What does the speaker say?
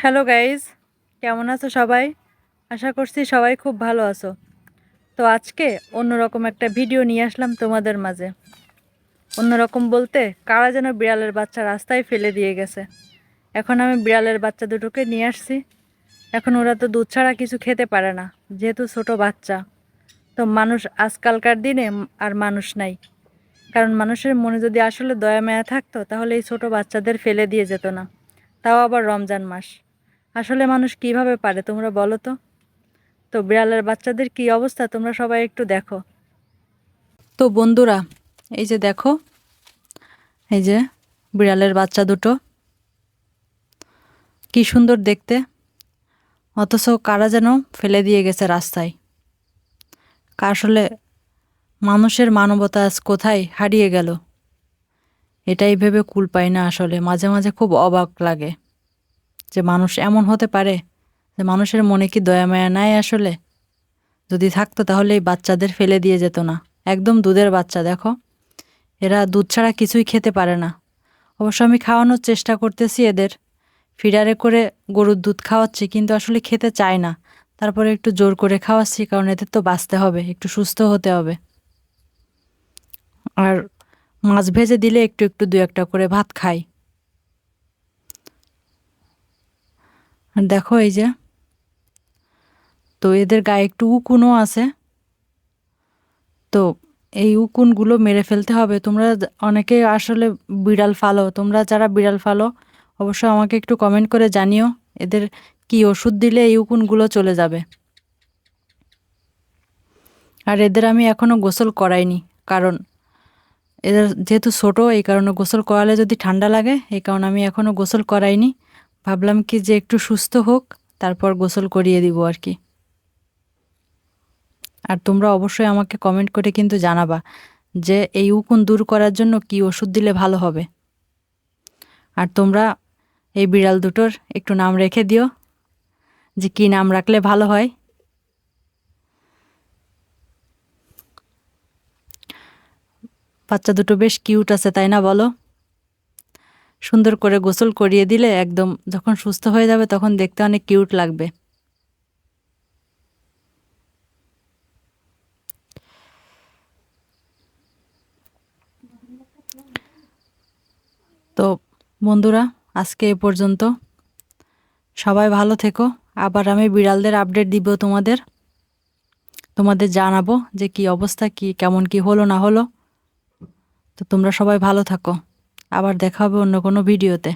Hello guys, কেমন আছো সবাই? আশা করছি সবাই খুব ভালো আছো। তো আজকে অন্যরকম একটা ভিডিও নিয়ে আসলাম তোমাদের মাঝে। অন্যরকম বলতে, কারা যেন বিড়ালের বাচ্চা রাস্তায় ফেলে দিয়ে গেছে। এখন আমি বিড়ালের বাচ্চা দুটোকে নিয়ে আসছি। এখন ওরা তো দুধ ছাড়া কিছু খেতে পারে না, যেহেতু ছোট বাচ্চা। তো মানুষ আজকালকার দিনে আর মানুষ নাই, কারণ মানুষের মনে যদি আসলে দয়া মায়া থাকতো তাহলে এই ছোট বাচ্চাদের ফেলে দিয়ে যেত না, তাও আবার রমজান মাস। আসলে মানুষ কিভাবে পারে তোমরা বলো তো? তো বিড়ালের বাচ্চাদের কি অবস্থা তোমরা সবাই একটু দেখো। তো বন্ধুরা, এই যে দেখো, এই যে বিড়ালের বাচ্চা দুটো, কি সুন্দর দেখতে, অথচ কারা যেন ফেলে দিয়ে গেছে রাস্তায়। আসলে মানুষের মানবতা আজ কোথায় হারিয়ে গেল, এটাই ভেবে কুল পাই না। আসলে মাঝে মাঝে খুব অবাক লাগে যে মানুষ এমন হতে পারে, যে মানুষের মনে কি দয়া মায়া নাই আসলে? যদি থাকতো তাহলে এই বাচ্চাদের ফেলে দিয়ে যেত না। একদম দুধের বাচ্চা, দেখো, এরা দুধ ছাড়া কিছুই খেতে পারে না। অবশ্য আমি খাওয়ানোর চেষ্টা করতেছি এদের, ফিডারে করে গরুর দুধ খাওয়াচ্ছি, কিন্তু আসলে খেতে চায় না। তারপরে একটু জোর করে খাওয়াচ্ছি, কারণ এদের তো বাঁচতে হবে, একটু সুস্থ হতে হবে। আর মাছ ভেজে দিলে একটু একটু দু একটা করে ভাত খাই। আর দেখো এই যে, তো এদের গায়ে একটু উকুনও আছে। তো এই উকুনগুলো মেরে ফেলতে হবে। তোমরা অনেকে আসলে বিড়াল ফালো, তোমরা যারা বিড়াল ফালো অবশ্যই আমাকে একটু কমেন্ট করে জানিও এদের কি ওষুধ দিলে এই উকুনগুলো চলে যাবে। আর এদের আমি এখনও গোসল করাইনি, কারণ এদের যেহেতু ছোট, এই কারণে গোসল করালে যদি ঠান্ডা লাগে, এই কারণে আমি এখনও গোসল করাইনি। ভাবলাম কি যে একটু সুস্থ হোক, তারপর গোসল করিয়ে দিব আর কি। আর তোমরা অবশ্যই আমাকে কমেন্ট করে কিন্তু জানাবা যে এই উকুন দূর করার জন্য কি ওষুধ দিলে ভালো হবে। আর তোমরা এই বিড়াল দুটোর একটু নাম রেখে দিও, যে কি নাম রাখলে ভালো হয়। বাচ্চা দুটো বেশ কিউট আছে, তাই না বলো? সুন্দর করে গোসল করিয়ে দিলে একদম যখন সুস্থ হয়ে যাবে তখন দেখতে অনেক কিউট লাগবে। তো বন্ধুরা, আজকে এ পর্যন্ত। সবাই ভালো থেকো। আবার আমি বিড়ালদের আপডেট দিব তোমাদের, তোমাদের জানাবো যে কি অবস্থা, কি কেমন কি হলো না হলো। তো তোমরা সবাই ভালো থাকো। আবার দেখা হবে অন্য কোনো ভিডিওতে।